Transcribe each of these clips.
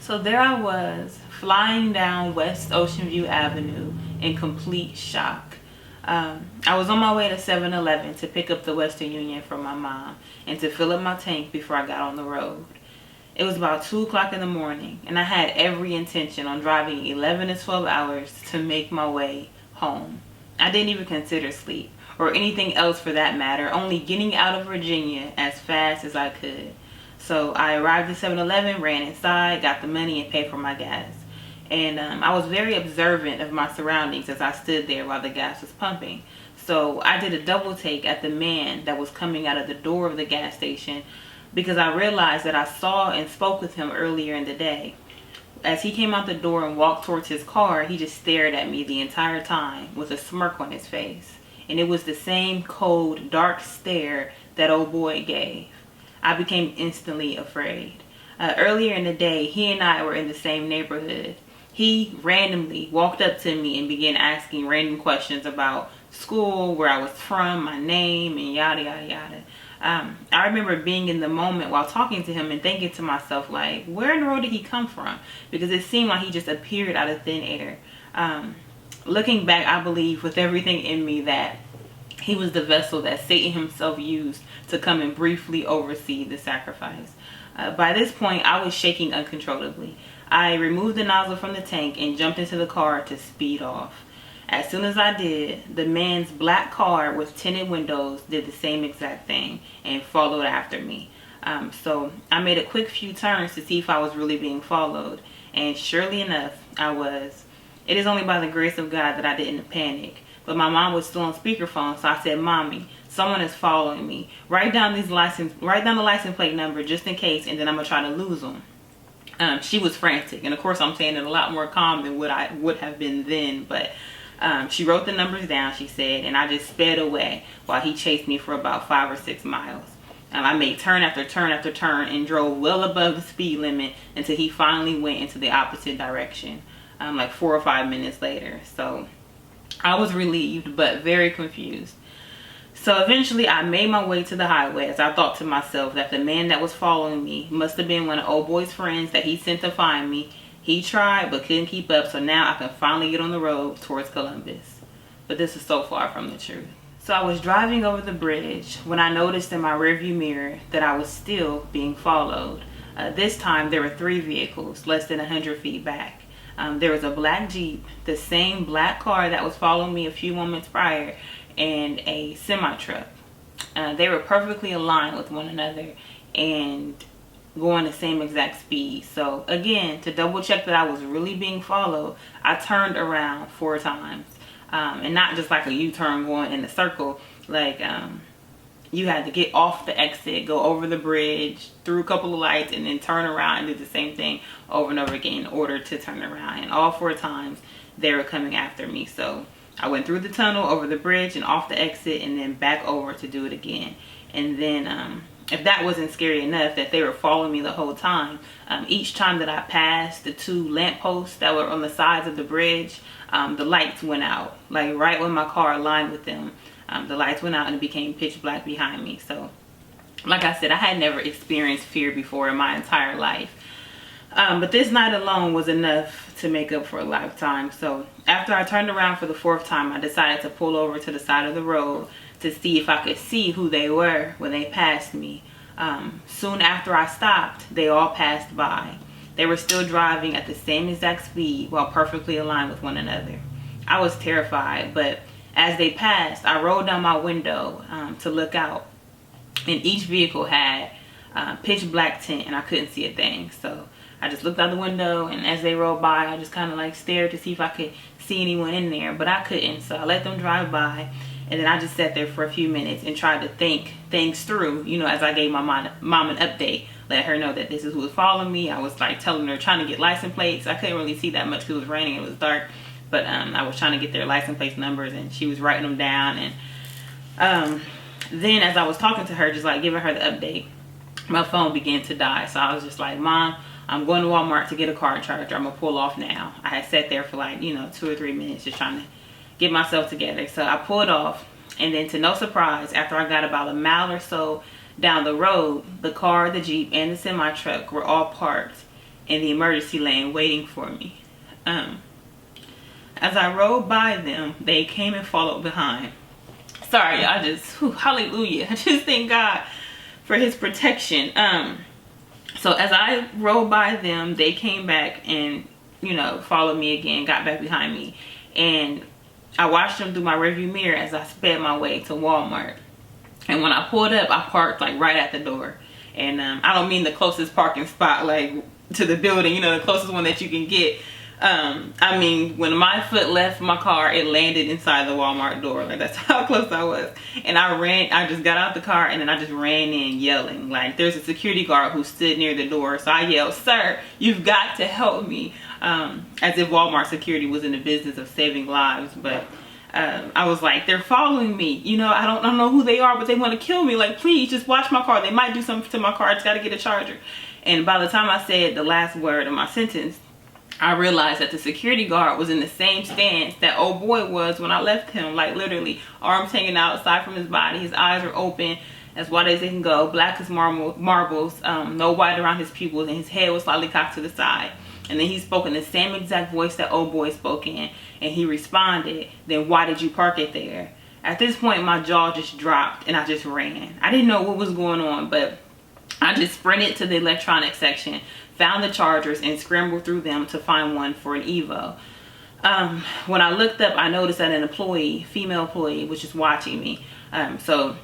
So there I was, flying down West Ocean View Avenue in complete shock. I was on my way to 7-Eleven to pick up the Western Union from my mom and to fill up my tank before I got on the road. It was about 2 o'clock in the morning, and I had every intention on driving 11 to 12 hours to make my way home. I didn't even consider sleep, or anything else for that matter, only getting out of Virginia as fast as I could. So I arrived at 7-Eleven, ran inside, got the money, and paid for my gas. And I was very observant of my surroundings as I stood there while the gas was pumping. So I did a double take at the man that was coming out of the door of the gas station, because I realized that I saw and spoke with him earlier in the day. As he came out the door and walked towards his car, he just stared at me the entire time with a smirk on his face. And it was the same cold, dark stare that old boy gave. I became instantly afraid. Earlier in the day, he and I were in the same neighborhood. He randomly walked up to me and began asking random questions about school, where I was from, my name, and yada, yada, yada. I remember being in the moment while talking to him and thinking to myself, like, where in the world did he come from? Because it seemed like he just appeared out of thin air. Looking back, I believe with everything in me that he was the vessel that Satan himself used to come and briefly oversee the sacrifice. By this point, I was shaking uncontrollably. I removed the nozzle from the tank and jumped into the car to speed off. As soon as I did, the man's black car with tinted windows did the same exact thing and followed after me. So I made a quick few turns to see if I was really being followed. And surely enough, I was. It is only by the grace of God that I didn't panic. But my mom was still on speakerphone, so I said, "Mommy, someone is following me. Write down the license plate number just in case, and then I'm gonna try to lose them." She was frantic, and of course I'm saying it a lot more calm than what I would have been then. But she wrote the numbers down, she said, and I just sped away while he chased me for about 5 or 6 miles. I made turn after turn after turn and drove well above the speed limit until he finally went into the opposite direction, like 4 or 5 minutes later. So I was relieved, but very confused. So eventually I made my way to the highway, as I thought to myself that the man that was following me must have been one of old boy's friends that he sent to find me. He tried but couldn't keep up, so now I can finally get on the road towards Columbus. But this is so far from the truth. So I was driving over the bridge when I noticed in my rearview mirror that I was still being followed. This time there were 3 vehicles less than 100 feet back. There was a black Jeep, the same black car that was following me a few moments prior, and a semi-truck. They were perfectly aligned with one another and going the same exact speed. So again, to double check that I was really being followed, I turned around 4 times. And not just like a U-turn going in a circle, like you had to get off the exit, go over the bridge, through a couple of lights, and then turn around and do the same thing over and over again in order to turn around. And all 4 times they were coming after me. So I went through the tunnel, over the bridge, and off the exit, and then back over to do it again. And then if that wasn't scary enough that they were following me the whole time, each time that I passed the 2 lampposts that were on the sides of the bridge, the lights went out. Like right when my car aligned with them, the lights went out and it became pitch black behind me. So like I said, I had never experienced fear before in my entire life. But this night alone was enough to make up for a lifetime. So after I turned around for the 4th time, I decided to pull over to the side of the road to see if I could see who they were when they passed me. Soon after I stopped, they all passed by. They were still driving at the same exact speed while perfectly aligned with one another. I was terrified, but as they passed, I rolled down my window to look out. And each vehicle had pitch black tint and I couldn't see a thing. So I just looked out the window, and as they rolled by, I just kind of like stared to see if I could see anyone in there, but I couldn't. So I let them drive by, and then I just sat there for a few minutes and tried to think things through, you know, as I gave my mom an update, let her know that this is who was following me. I was like telling her, trying to get license plates. I couldn't really see that much because it was raining, it was dark, but I was trying to get their license plate numbers, and she was writing them down. And then as I was talking to her, just like giving her the update, my phone began to die. So I was just like, "Mom, I'm going to Walmart to get a car charger. I'm gonna pull off now." I had sat there for like, 2 or 3 minutes just trying to get myself together. So I pulled off, and then to no surprise, after I got about a mile or so down the road, the car, the Jeep, and the semi-truck were all parked in the emergency lane waiting for me. As I rode by them, they came and followed behind. Sorry, I just, hallelujah. I just thank God for his protection. So as I rode by them, they came back and, followed me again, got back behind me. And I watched them through my rearview mirror as I sped my way to Walmart. And when I pulled up, I parked like right at the door. And I don't mean the closest parking spot like to the building, the closest one that you can get. I mean, when my foot left my car, it landed inside the Walmart door. Like, that's how close I was. And I just got out the car and then I just ran in yelling. Like, there's a security guard who stood near the door. So I yelled, "Sir, you've got to help me." As if Walmart security was in the business of saving lives. But I was like, they're following me. I don't know who they are, but they want to kill me. Like, please just watch my car. They might do something to my car. I just got to get a charger. And by the time I said the last word of my sentence, I realized that the security guard was in the same stance that old boy was when I left him. Like, literally, arms hanging outside from his body. His eyes are open, as wide as they can go, black as marbles, no white around his pupils, and his head was slightly cocked to the side. And then he spoke in the same exact voice that old boy spoke in, and he responded, "Then why did you park it there?" At this point, my jaw just dropped, and I just ran. I didn't know what was going on, but I just sprinted to the electronics section, found the chargers, and scrambled through them to find one for an Evo. When I looked up, I noticed that an female employee, was just watching me. So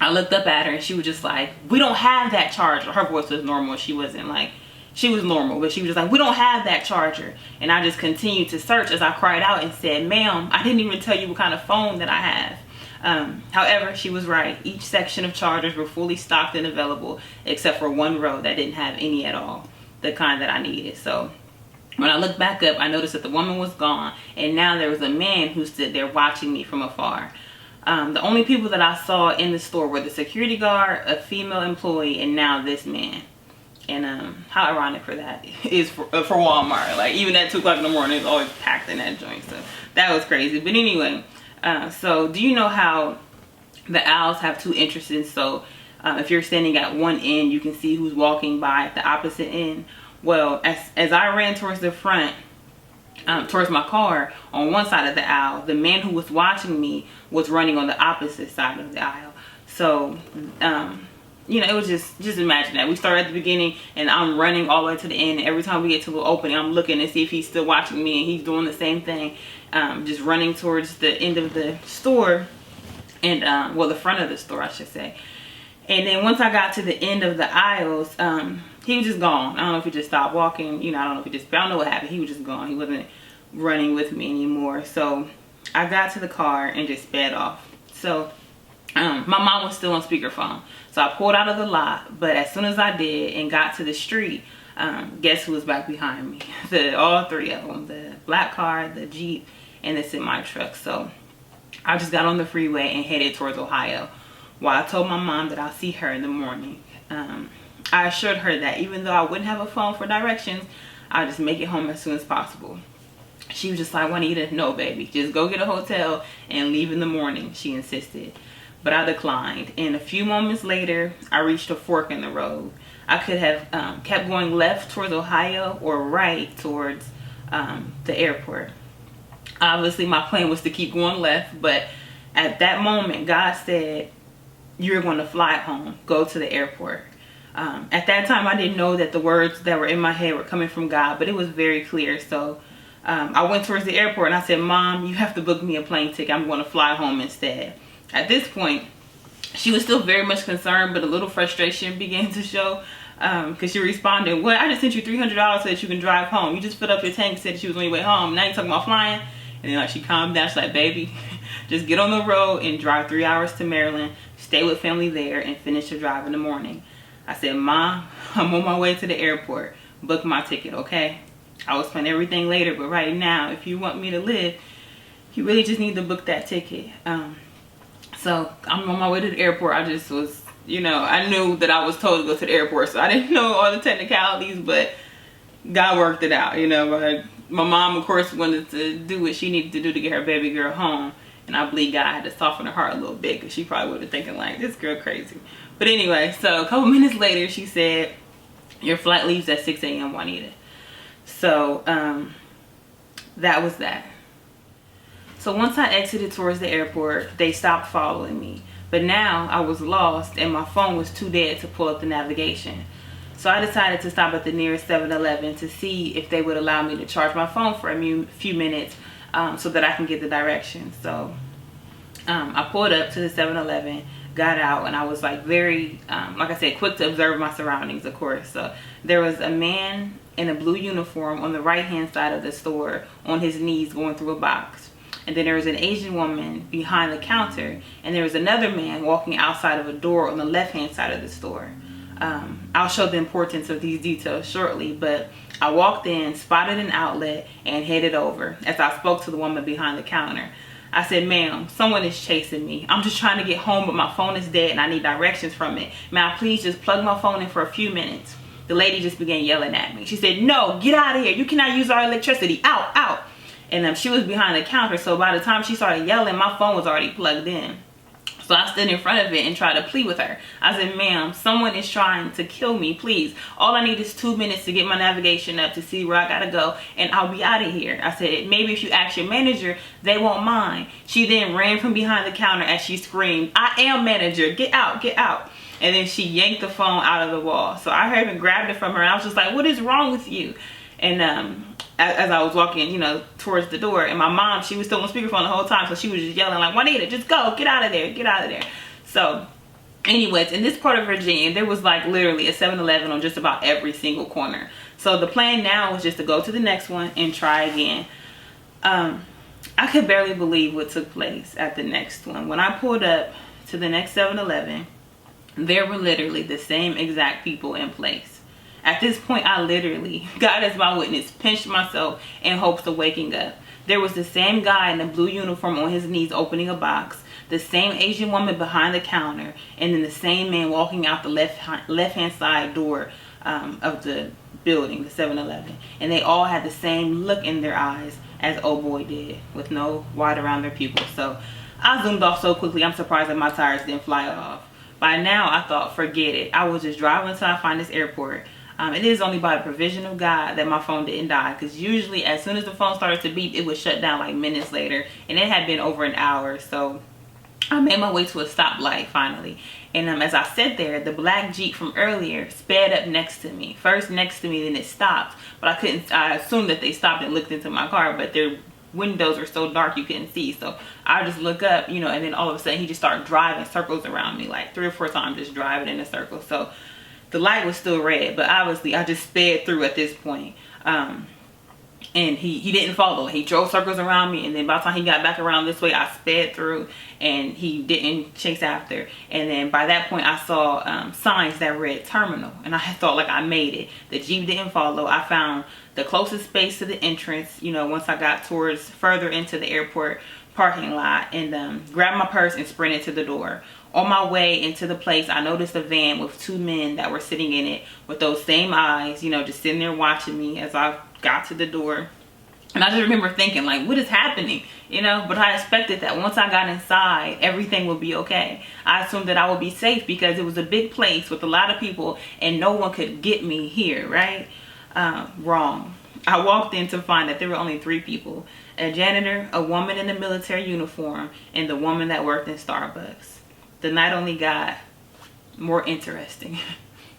I looked up at her, and she was just like, "We don't have that charger." Her voice was normal. She wasn't like, she was normal, but she was just like, "We don't have that charger." And I just continued to search as I cried out and said, "Ma'am, I didn't even tell you what kind of phone that I have." However, she was right. Each section of chargers were fully stocked and available, except for one row that didn't have any at all, the kind that I needed. So when I looked back up, I noticed that the woman was gone, and now there was a man who stood there watching me from afar. The only people that I saw in the store were the security guard, a female employee, and now this man. And how ironic for that is for Walmart. Like, even at 2 o'clock in the morning, it's always packed in that joint. So that was crazy. But anyway, so do you know how the aisles have 2 entrances? So if you're standing at one end, you can see who's walking by at the opposite end. Well, as I ran towards the front, towards my car on one side of the aisle, the man who was watching me was running on the opposite side of the aisle. So it was just imagine that. We started at the beginning and I'm running all the way to the end. Every time we get to the opening, I'm looking to see if he's still watching me, and he's doing the same thing. Just running towards the end of the store, and well, the front of the store, I should say. And then once I got to the end of the aisles, he was just gone. I don't know if he just stopped walking. I don't know if I don't know what happened. He was just gone. He wasn't running with me anymore. So I got to the car and just sped off. So my mom was still on speakerphone. So I pulled out of the lot, but as soon as I did and got to the street, guess who was back behind me? All 3 of them, the black car, the Jeep, and the semi truck. So I just got on the freeway and headed towards Ohio. While I told my mom that I'll see her in the morning. I assured her that even though I wouldn't have a phone for directions, I'd just make it home as soon as possible. She was just like, "Juanita, no baby, just go get a hotel and leave in the morning," she insisted. But I declined, and a few moments later, I reached a fork in the road. I could have kept going left towards Ohio or right towards the airport. Obviously, my plan was to keep going left, but at that moment, God said, "You're going to fly home, go to the airport." At that time, I didn't know that the words that were in my head were coming from God, but it was very clear. So I went towards the airport and I said, "Mom, you have to book me a plane ticket. I'm going to fly home instead." At this point, she was still very much concerned, but a little frustration began to show, because she responded, "What? I just sent you $300 so that you can drive home. You just filled up your tank, said that you was on your way home. Now you're talking about flying?" And then she calmed down. She's like, "Baby, just get on the road and drive 3 hours to Maryland, stay with family there, and finish your drive in the morning." I said, "Mom, I'm on my way to the airport. Book my ticket, okay? I will spend everything later, but right now, if you want me to live, you really just need to book that ticket." So I'm on my way to the airport. I just was, I knew that I was told to go to the airport, so I didn't know all the technicalities, but God worked it out, My mom, of course, wanted to do what she needed to do to get her baby girl home. And I believe God had to soften her heart a little bit, because she probably would have been thinking like, "This girl crazy." But anyway, so a couple minutes later, she said, Your flight leaves at 6 a.m. Juanita. So that was that. So once I exited towards the airport, they stopped following me. But now I was lost and my phone was too dead to pull up the navigation. So I decided to stop at the nearest 7-Eleven to see if they would allow me to charge my phone for a few minutes so that I can get the directions. So I pulled up to the 7-Eleven, got out, and I was like very, like I said, quick to observe my surroundings, of course. So there was a man in a blue uniform on the right hand side of the store on his knees going through a box. And then there was an Asian woman behind the counter, and there was another man walking outside of a door on the left hand side of the store. I'll show the importance of these details shortly, but I walked in, spotted an outlet, and headed over. As I spoke to the woman behind the counter, I said, "Ma'am, someone is chasing me. I'm just trying to get home, but my phone is dead and I need directions from it. May I please just plug my phone in for a few minutes?" The lady just began yelling at me. She said, "No, get out of here. You cannot use our electricity. Out, out." And she was behind the counter, so by the time she started yelling, my phone was already plugged in. So I stood in front of it and tried to plead with her. I said, "Ma'am, someone is trying to kill me, please. All I need is 2 minutes to get my navigation up to see where I gotta go, and I'll be out of here." I said, "Maybe if you ask your manager, they won't mind." She then ran from behind the counter as she screamed, "I am manager, get out, get out." And then she yanked the phone out of the wall. So I heard and grabbed it from her, and I was just like, "What is wrong with you?" And as I was walking, towards the door, and my mom, she was still on speakerphone the whole time, so she was just yelling like, "Juanita, just go, get out of there, get out of there." So anyways, in this part of Virginia, there was like literally a 7-Eleven on just about every single corner. So the plan now was just to go to the next one and try again. I could barely believe what took place at the next one. When I pulled up to the next 7-Eleven, there were literally the same exact people in place. At this point, I literally, God is my witness, pinched myself in hopes of waking up. There was the same guy in a blue uniform on his knees opening a box, the same Asian woman behind the counter, and then the same man walking out the left-hand side door of the building, the 7-Eleven. And they all had the same look in their eyes as old boy did, with no white around their pupils. So I zoomed off so quickly, I'm surprised that my tires didn't fly off. By now, I thought, forget it. I was just driving until I find this airport. It is only by the provision of God that my phone didn't die, because usually as soon as the phone started to beep, it would shut down like minutes later, and it had been over an hour. So I made my way to a stoplight finally, and as I sat there, the black Jeep from earlier sped up next to me. First next to me, then it stopped, but I assumed that they stopped and looked into my car, but their windows were so dark you couldn't see. So I just look up, and then all of a sudden he just started driving circles around me, like 3 or 4 times, just driving in a circle. So the light was still red, but obviously I just sped through at this point. And he didn't follow. He drove circles around me, and then by the time he got back around this way, I sped through, and he didn't chase after. And then by that point, I saw signs that read terminal, and I thought like I made it. The Jeep didn't follow. I found the closest space to the entrance, once I got towards further into the airport parking lot, and grabbed my purse and sprinted to the door. On my way into the place, I noticed a van with 2 men that were sitting in it with those same eyes, just sitting there watching me as I got to the door. And I just remember thinking, like, what is happening? But I expected that once I got inside, everything would be okay. I assumed that I would be safe because it was a big place with a lot of people and no one could get me here, right? Wrong. I walked in to find that there were only 3 people: a janitor, a woman in a military uniform, and the woman that worked in Starbucks. The night only got more interesting,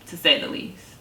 to say the least.